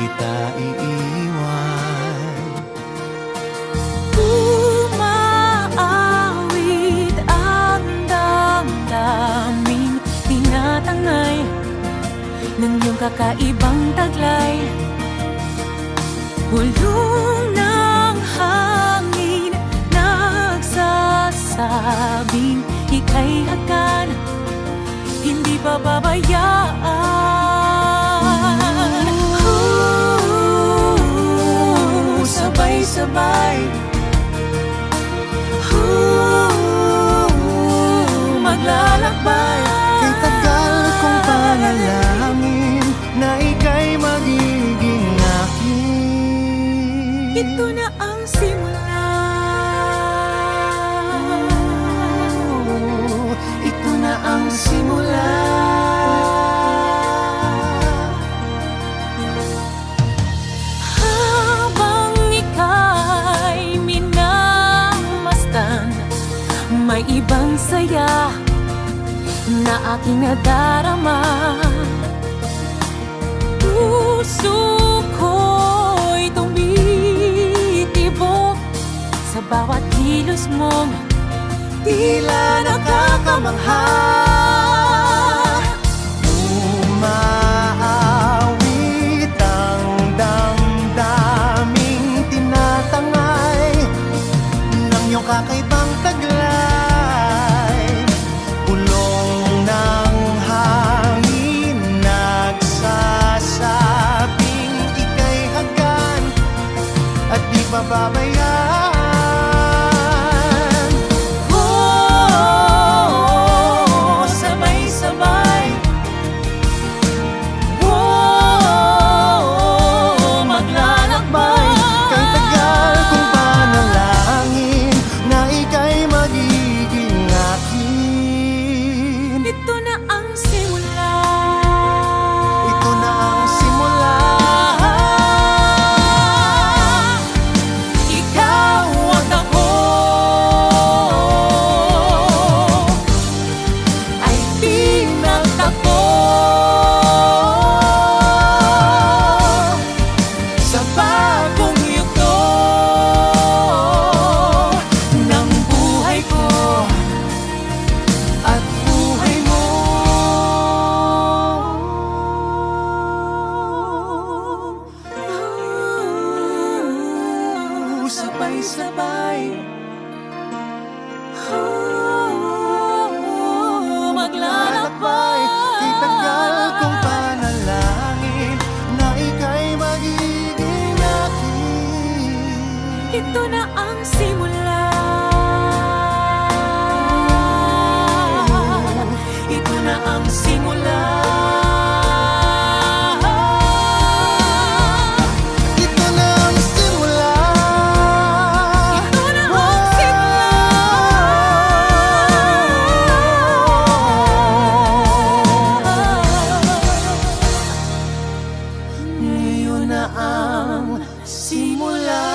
kita iiwan. Umaawit ang damdaming tinatangay ng iyong kakaibang taglay. Bulong ng hangin nagsasabing ika'y hagkan, hindi bababayaan. Sabay-sabay maglalakbay. Kay tagal kong panalangin na ika'y magiging akin. Ito na ang simula. Ito na ang simula. Habang ika'y minamasdan, may ibang saya na aking nadarama. Puso ko'y tumitibok sa bawat kilos mong tila nakakamangha. Umaawit ang damdaming tinatangay ng iyong kakaibang taglay. Bulong ng hangin nagsasabing ika'y hagkan at di pababayaan. Sabay-sabay maglalakbay. Kay tagal kong panalangin na ika'y magiging akin. Ito na ang simula. Ito na ang simula. Ikaw at ako ay pinagtagpo sa bagong yugto ng buhay ko at buhay mo. Sabay-sabay maglalakbay. Kay tagal kong panalangin na ika'y magiging akin. Ito na ang simula. Ito na ang simula. Ito na ang simula. Ito na ang simula. Ngayon na ang simula.